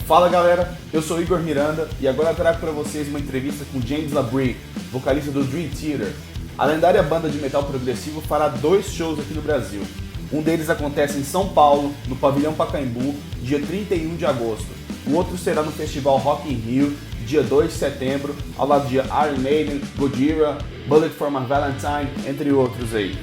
Fala galera, eu sou Igor Miranda e agora eu trago para vocês uma entrevista com JAMES LABRIE, vocalista do Dream Theater. A lendária banda de metal progressivo fará 2 shows aqui no Brasil. Um deles acontece em São Paulo, no Pavilhão Pacaembu, dia 31 de agosto. O outro será no Festival Rock in Rio, dia 2 de setembro, ao lado de Iron Maiden, Gojira, Bullet for My Valentine, entre outros aí.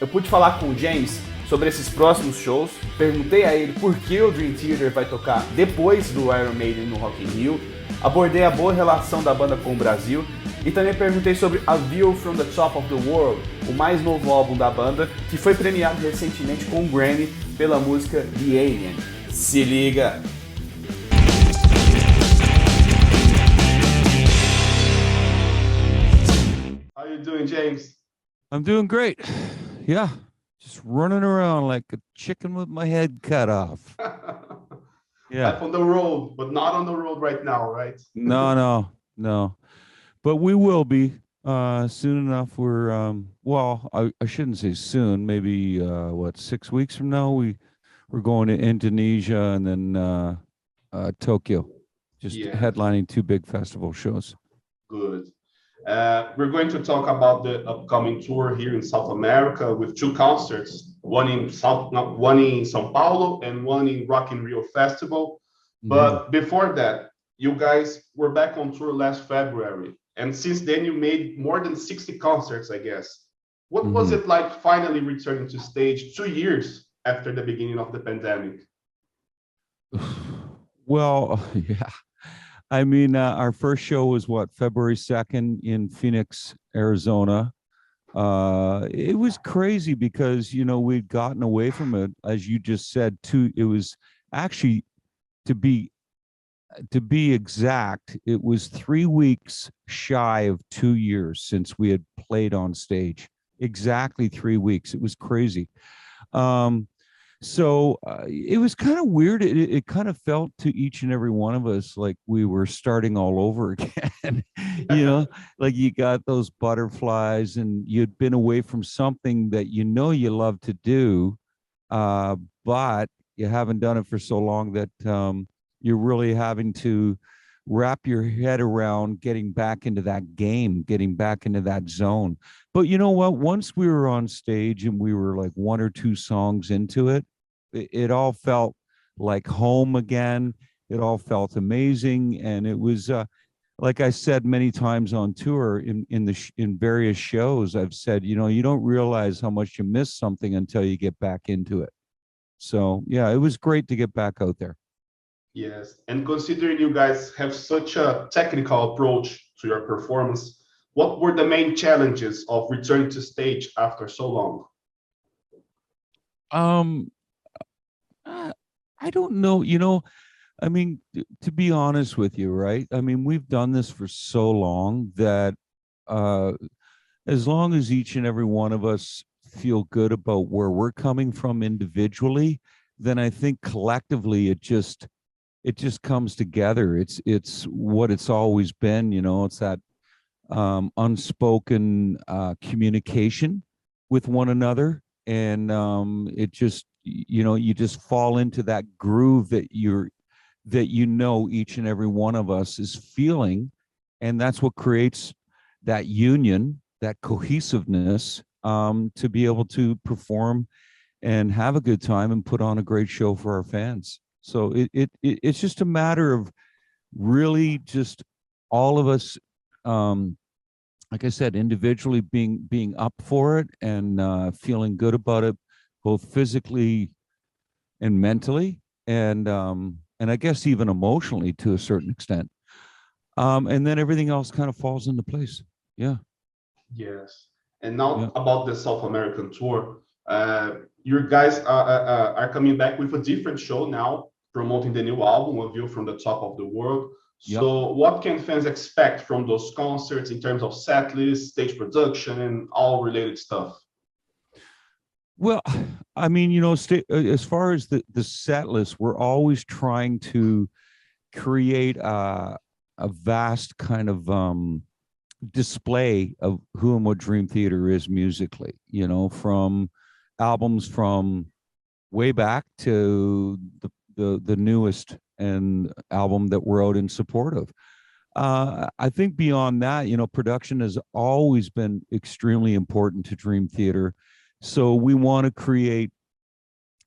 Eu pude falar com o James sobre esses próximos shows, perguntei a ele por que o Dream Theater vai tocar depois do Iron Maiden no Rock in Rio, abordei a boa relação da banda com o Brasil e também perguntei sobre A View from the Top of the World, o mais novo álbum da banda, que foi premiado recentemente com um Grammy pela música The Alien. Se liga! How you doing, James? I'm doing great. Yeah. Just running around like a chicken with my head cut off. Yeah. Life on the road, but not on the road right now, right? No. But we will be soon enough. We're well, I shouldn't say soon. Maybe 6 weeks from now we're going to Indonesia and then Tokyo. Just headlining 2 big festival shows. Good. We're going to talk about the upcoming tour here in South America with 2 concerts, one in São Paulo and one in Rock in Rio Festival. But before that, you guys were back on tour last February, and since then you made more than 60 concerts, I guess. What was it like finally returning to stage 2 years after the beginning of the pandemic? Well, yeah. I mean, our first show was February 2nd in Phoenix, Arizona. It was crazy because, we'd gotten away from it, as you just said, it was actually, to be exact, it was 3 weeks shy of 2 years since we had played on stage. Exactly 3 weeks. It was crazy. So it was kind of weird. It kind of felt to each and every one of us like we were starting all over again. Like you got those butterflies and you'd been away from something that you love to do, but you haven't done it for so long that you're really having to wrap your head around getting back into that game, getting back into that zone. But you know what? Once we were on stage and we were like 1 or 2 songs into it, it all felt like home again. It all felt amazing. And it was, like I said many times on tour in various shows, I've said, you don't realize how much you miss something until you get back into it. So yeah, it was great to get back out there. Yes, and considering you guys have such a technical approach to your performance, what were the main challenges of returning to stage after so long? I don't know, I mean, to be honest with you, right? I mean, we've done this for so long that as long as each and every one of us feel good about where we're coming from individually, then I think collectively it just comes together. It's what it's always been, it's that unspoken communication with one another, and it just you just fall into that groove that each and every one of us is feeling, and that's what creates that union, that cohesiveness, to be able to perform and have a good time and put on a great show for our fans. So it's just a matter of really just all of us, like I said, individually being up for it and feeling good about it, both physically and mentally, and I guess even emotionally to a certain extent. And then everything else kind of falls into place. Yeah. Yes. And now about the South American tour, you guys are coming back with a different show now, promoting the new album, A View from the Top of the World. So what can fans expect from those concerts in terms of set list, stage production, and all related stuff? Well, I mean, as far as the set list, we're always trying to create a vast kind of display of who and what Dream Theater is musically, from albums from way back to the newest and album that we're out in support of. I think beyond that, you know, production has always been extremely important to Dream Theater. So we want to create,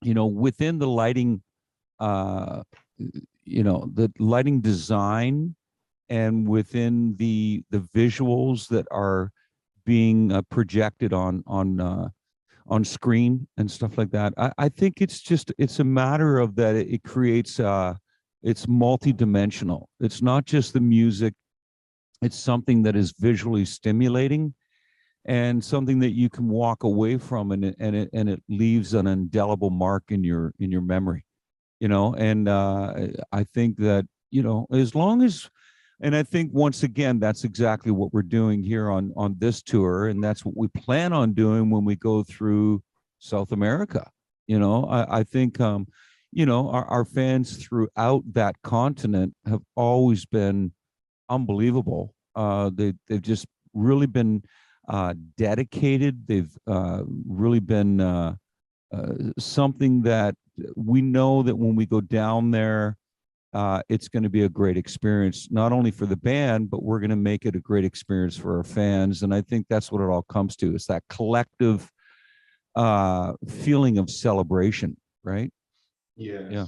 you know, within the lighting, you know, the lighting design, and within the visuals that are being projected on screen and stuff like that. I think it's a matter of that it creates it's multidimensional. It's not just the music, it's something that is visually stimulating and something that you can walk away from, and it leaves an indelible mark in your memory, you know. And I think that, you know, as long as, and I think once again, that's exactly what we're doing here on this tour, and that's what we plan on doing when we go through South America. You know, I think you know, our fans throughout that continent have always been unbelievable. They've just really been dedicated. They've really been something that we know that when we go down there, it's going to be a great experience, not only for the band, but we're going to make it a great experience for our fans. And I think that's what it all comes to, is that collective feeling of celebration, right? Yes. Yeah.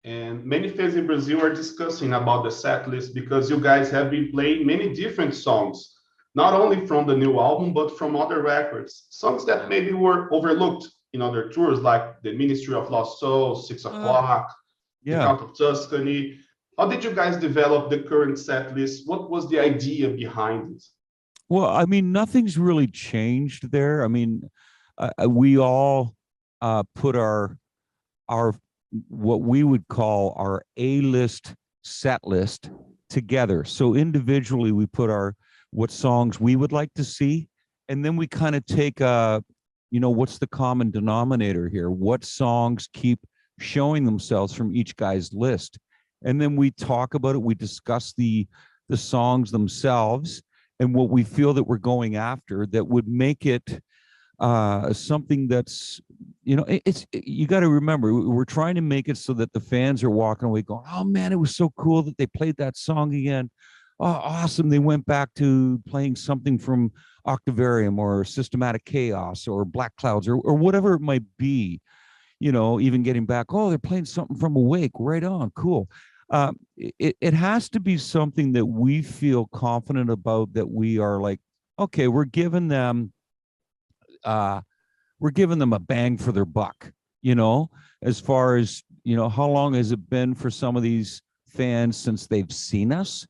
And many fans in Brazil are discussing about the set list because you guys have been playing many different songs, not only from the new album, but from other records, songs that maybe were overlooked in other tours, like The Ministry of Lost Souls, 6 O'Clock, Yeah. The Count of Tuscany. How did you guys develop the current set list? What was the idea behind it? Well, I mean, nothing's really changed there. I mean, we all put our what we would call our A-list set list together. So individually, we put what songs we would like to see, and then we kind of take you know, what's the common denominator here? What songs keep showing themselves from each guy's list? And then we talk about it. We discuss the songs themselves and what we feel that we're going after that would make it something that's, you know, you got to remember, we're trying to make it so that the fans are walking away going, oh man, it was so cool that they played that song again. Oh, awesome. They went back to playing something from Octavarium or Systematic Chaos or Black Clouds or whatever it might be, you know, even getting back, oh, they're playing something from Awake. Right on. Cool. It has to be something that we feel confident about, that we are like, okay, we're giving them a bang for their buck, you know, as far as, you know, how long has it been for some of these fans since they've seen us?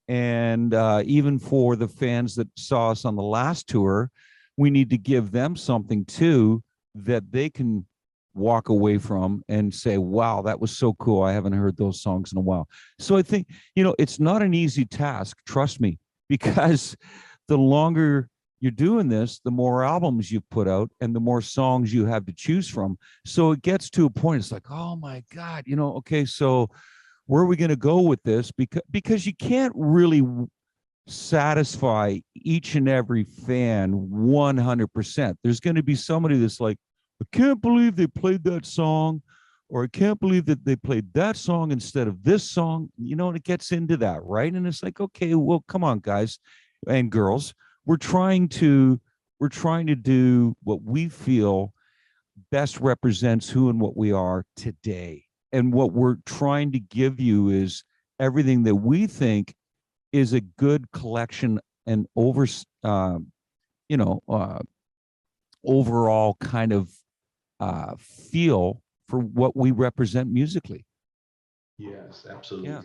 And even for the fans that saw us on the last tour, we need to give them something too that they can walk away from and say, wow, that was so cool. I haven't heard those songs in a while. So I think, you know, it's not an easy task, trust me, because the longer you're doing this, the more albums you put out and the more songs you have to choose from. So it gets to a point, it's like, oh my God, you know, okay, so where are we going to go with this? Because you can't really satisfy each and every fan 100%. There's going to be somebody that's like, I can't believe they played that song, or I can't believe that they played that song instead of this song, you know, and it gets into that, right? And it's like, okay, well, come on, guys and girls. We're trying to do what we feel best represents who and what we are today. And what we're trying to give you is everything that we think is a good collection and overall kind of feel for what we represent musically. Yes, absolutely. Yeah.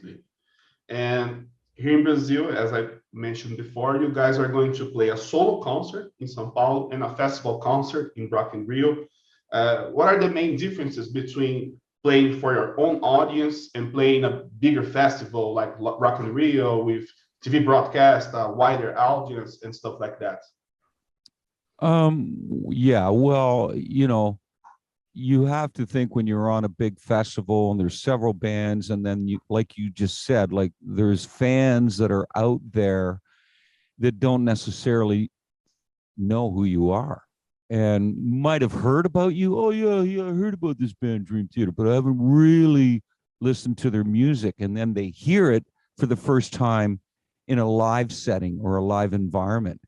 And here in Brazil, as I mentioned before, you guys are going to play a solo concert in São Paulo and a festival concert in Rock in Rio. What are the main differences between playing for your own audience and playing a bigger festival like Rock in Rio with TV broadcast, a wider audience and stuff like that? Yeah, well, you know, you have to think when you're on a big festival and there's several bands, and then you, like you just said, like there's fans that are out there that don't necessarily know who you are and might have heard about you. Oh yeah, I heard about this band Dream Theater, but I haven't really listen to their music and then they hear it for the first time in a live setting or a live environment.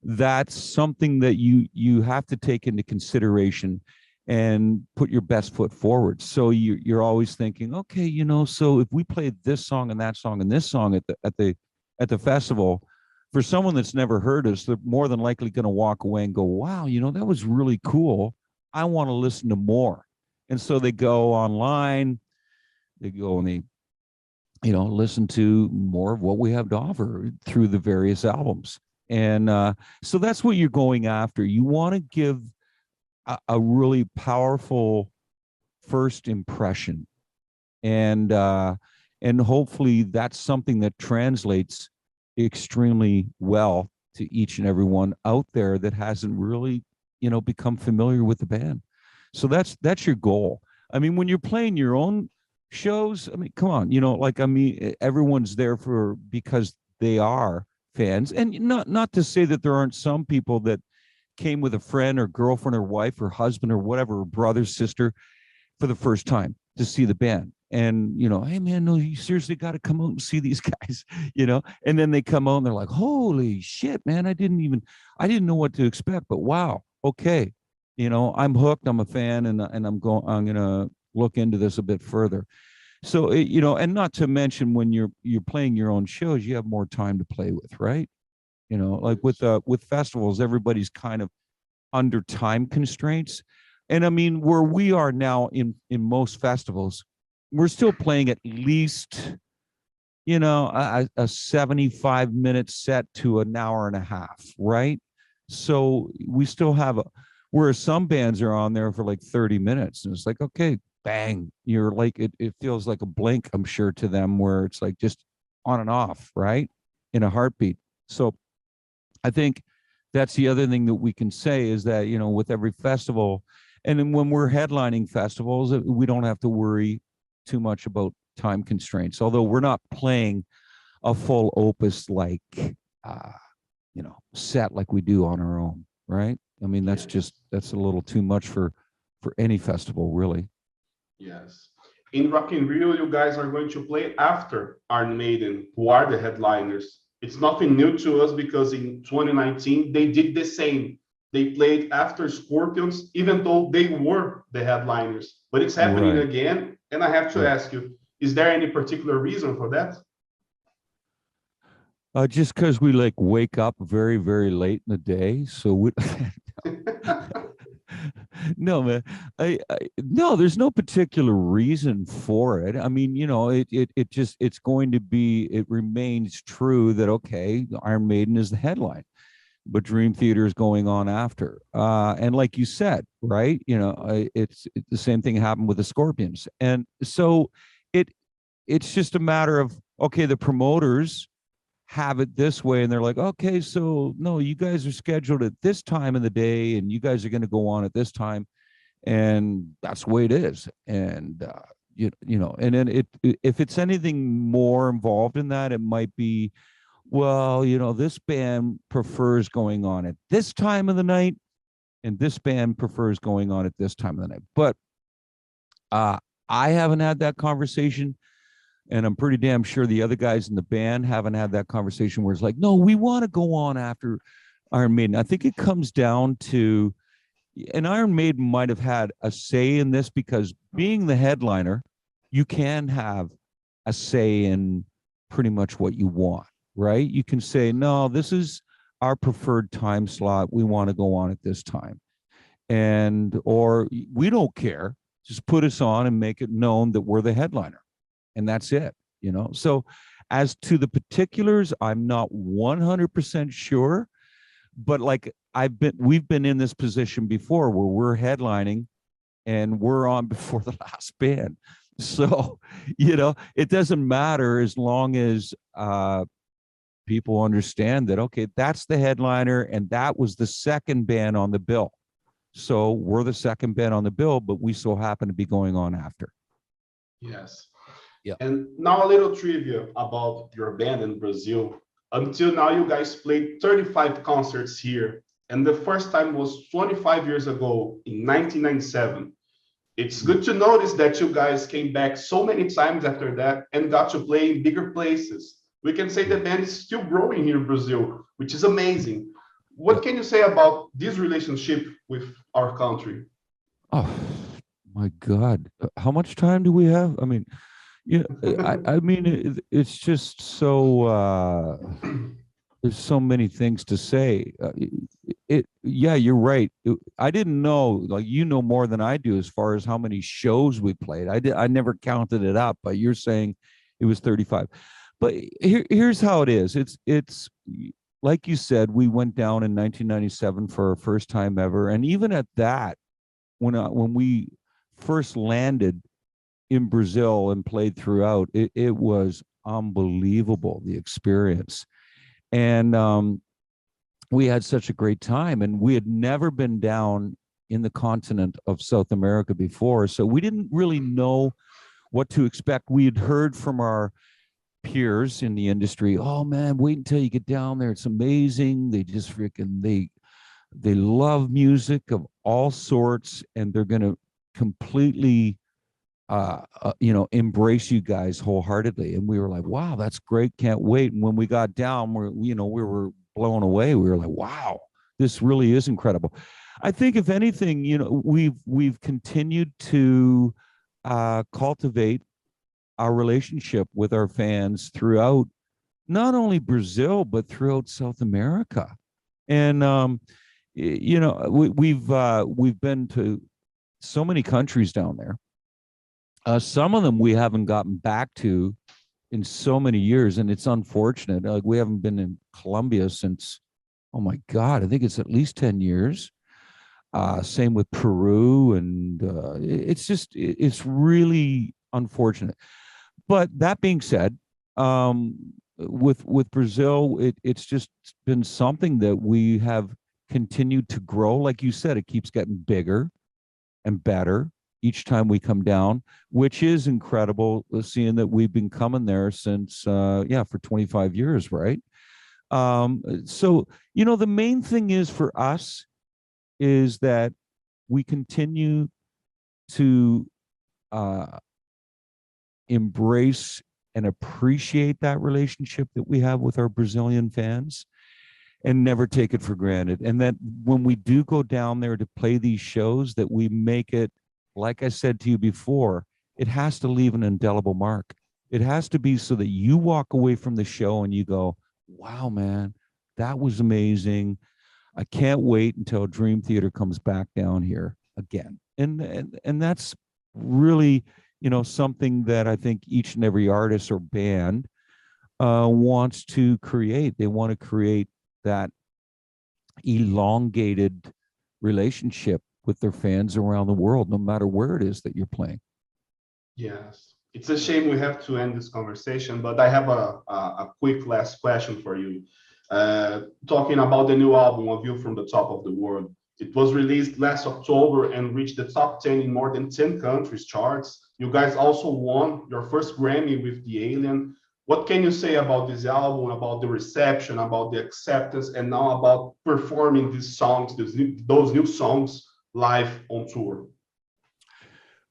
That's something that you have to take into consideration and put your best foot forward. So you're always thinking, okay, you know, so if we played this song and that song and this song at the festival, for someone that's never heard us, they're more than likely going to walk away and go, wow, you know, that was really cool. I want to listen to more. And so they go online, they go and they, you know, listen to more of what we have to offer through the various albums. And so that's what you're going after. You want to give a really powerful first impression. And hopefully that's something that translates extremely well to each and everyone out there that hasn't really, you know, become familiar with the band. So that's your goal. I mean, when you're playing your own shows, I mean, come on, you know, like, I mean, everyone's there because they are fans. And not to say that there aren't some people that came with a friend or girlfriend or wife or husband or whatever, or brother, sister, for the first time to see the band. And, you know, hey man, no, you seriously got to come out and see these guys, you know. And then they come out and they're like, holy shit, man, I didn't know what to expect, but wow, okay, you know, I'm hooked, I'm a fan, and I'm gonna look into this a bit further. So you know, and not to mention when you're playing your own shows, you have more time to play with, right? You know, like with festivals, everybody's kind of under time constraints. And I mean, where we are now in most festivals, we're still playing at least, you know, a 75-minute set to an hour and a half, right? So we still have whereas some bands are on there for like 30 minutes and it's like, okay, bang, you're like, it feels like a blink, I'm sure, to them, where it's like just on and off, right? In a heartbeat. So I think that's the other thing that we can say is that, you know, with every festival, and then when we're headlining festivals, we don't have to worry too much about time constraints, although we're not playing a full opus like, you know, set like we do on our own, right? I mean, that's a little too much for any festival, really. Yes. In Rock in Rio, you guys are going to play after Iron Maiden, who are the headliners. It's nothing new to us because in 2019, they did the same. They played after Scorpions, even though they were the headliners. But it's happening again. And I have to ask you, is there any particular reason for that? Just because we like wake up very, very late in the day. So we, no, man, no, there's no particular reason for it. I mean, you know, it's going to be, it remains true that, okay, Iron Maiden is the headline, but Dream Theater is going on after. And like you said, right, you know, it's the same thing happened with the Scorpions. And so it's just a matter of, okay, the promoters have it this way, and they're like, okay, so no, you guys are scheduled at this time of the day, and you guys are going to go on at this time, and that's the way it is. And you know, and then if it's anything more involved in that, it might be, well, you know, this band prefers going on at this time of the night, and this band prefers going on at this time of the night. But I haven't had that conversation. And I'm pretty damn sure the other guys in the band haven't had that conversation where it's like, no, we want to go on after Iron Maiden. I think it comes down to, and Iron Maiden might have had a say in this because being the headliner, you can have a say in pretty much what you want, right? You can say, no, this is our preferred time slot. We want to go on at this time. And, or we don't care, just put us on and make it known that we're the headliner. And that's it, you know. So as to the particulars, I'm not 100% sure, but like we've been in this position before where we're headlining and we're on before the last band. So, you know, it doesn't matter as long as people understand that, okay, that's the headliner and that was the second band on the bill. So we're the second band on the bill, but we so happen to be going on after. Yes. Yeah. And now a little trivia about your band in Brazil. Until now, you guys played 35 concerts here. And the first time was 25 years ago in 1997. it's good to notice that you guys came back so many times after that and got to play in bigger places. We can say the band is still growing here in Brazil, which is amazing. What can you say about this relationship with our country? Oh my God. How much time do we have? I mean, I mean, it's just so, there's so many things to say. Yeah, you're right. I didn't know, like, you know more than I do as far as how many shows we played. I never counted it up, but you're saying it was 35. But here's how it is. It's like you said, we went down in 1997 for our first time ever, and even at that, when we first landed in Brazil and played throughout, it was unbelievable, the experience. And we had such a great time, and we had never been down in the continent of South America before, so we didn't really know what to expect. We had heard from our peers in the industry, oh man, wait until you get down there, it's amazing, they just freaking they love music of all sorts, and they're going to completely embrace you guys wholeheartedly. And we were like, wow, that's great, can't wait. And when we got down, we were blown away. We were like, wow, this really is incredible. I think if anything, we've continued to cultivate our relationship with our fans throughout not only Brazil but throughout South America. And we've been to so many countries down there. Some of them we haven't gotten back to in so many years, and it's unfortunate. Like, we haven't been in Colombia since, oh my God, I think it's at least 10 years. Same with Peru, and it's really unfortunate. But that being said, with Brazil, it's just been something that we have continued to grow. Like you said, it keeps getting bigger and better each time we come down, which is incredible, seeing that we've been coming there since, for 25 years, right? So, the main thing is for us is that we continue to embrace and appreciate that relationship that we have with our Brazilian fans, and never take it for granted. And that when we do go down there to play these shows, that we make it, like I said to you before, it has to leave an indelible mark. It has to be so that you walk away from the show and you go, wow, man, that was amazing. I can't wait until Dream Theater comes back down here again. And that's really, something that I think each and every artist or band wants to create. They want to create that elongated relationship with their fans around the world, no matter where it is that you're playing. Yes, it's a shame we have to end this conversation, but I have a quick last question for you. Talking about the new album, A View from the Top of the World. It was released last October and reached the top 10 in more than 10 countries charts. You guys also won your first Grammy with The Alien. What can you say about this album, about the reception, about the acceptance, and now about performing these songs, those new songs live on tour?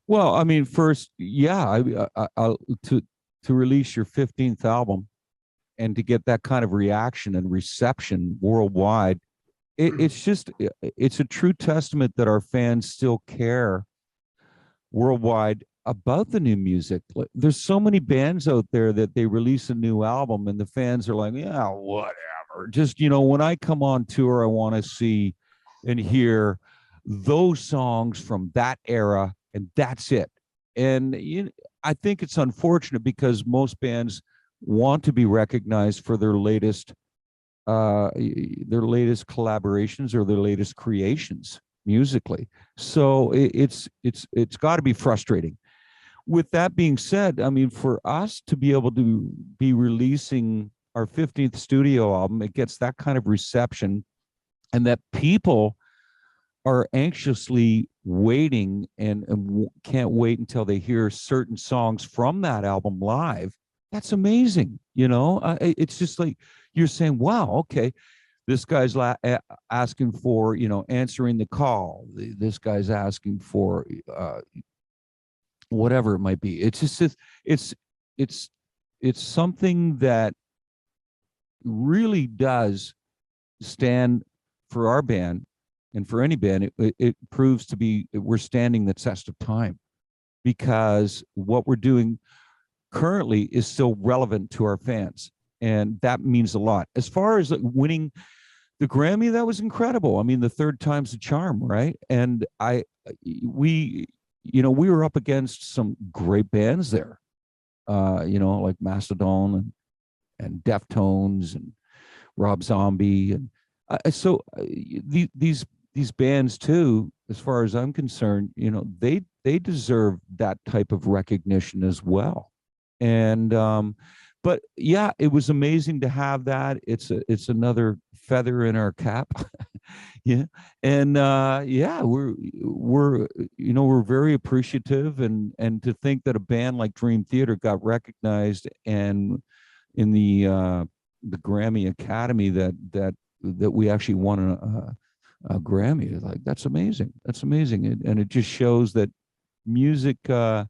Well, I mean, first, to release your 15th album and to get that kind of reaction and reception worldwide, it's a true testament that our fans still care worldwide about the new music. There's so many bands out there that they release a new album and the fans are like, yeah, whatever. Just, when I come on tour, I want to see and hear those songs from that era, and that's it. And I think it's unfortunate because most bands want to be recognized for their latest collaborations or their latest creations musically. So it's got to be frustrating. With that being said, I mean, for us to be able to be releasing our 15th studio album, it gets that kind of reception, and that people are anxiously waiting and can't wait until they hear certain songs from that album live. That's amazing. It's just like you're saying, wow, okay, this guy's asking for, answering the call. This guy's asking for whatever it might be. It's just it's something that really does stand for our band and for any band. It proves to be we're standing the test of time, because what we're doing currently is still relevant to our fans, and that means a lot. As far as winning the Grammy, that was incredible. I mean, the third time's the charm, right? And we were up against some great bands there, like Mastodon and Deftones and Rob Zombie, and these bands too, as far as I'm concerned, they deserve that type of recognition as well. And but yeah, it was amazing to have that. It's another feather in our cap. Yeah. And yeah, we're very appreciative, and to think that a band like Dream Theater got recognized and in the Grammy Academy that we actually won a Grammy. Like, that's amazing. That's amazing. And it just shows that music can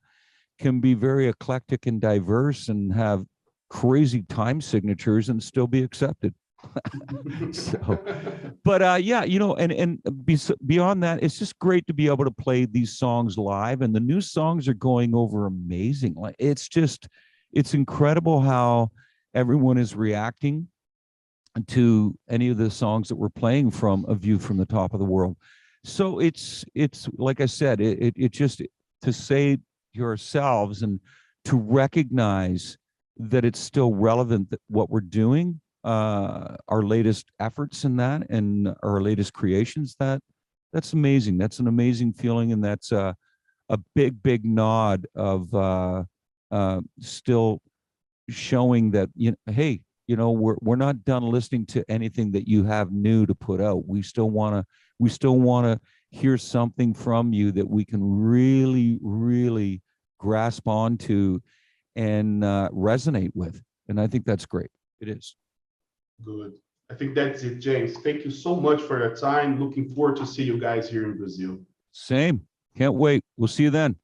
be very eclectic and diverse and have crazy time signatures and still be accepted. So, but yeah, and beyond that, it's just great to be able to play these songs live, and the new songs are going over amazing. Like, it's incredible how everyone is reacting to any of the songs that we're playing from A View from the Top of the World. So it's like I said, it just, to say yourselves and to recognize that it's still relevant, that what we're doing, our latest efforts in that, and our latest creations, that's amazing. That's an amazing feeling, and that's a big nod of still showing that, hey, we're not done listening to anything that you have new to put out. We still want to hear something from you that we can really grasp onto and resonate with. And I think that's great. It is. Good. I think that's it, James. Thank you so much for your time. Looking forward to see you guys here in Brazil. Same. Can't wait. We'll see you then.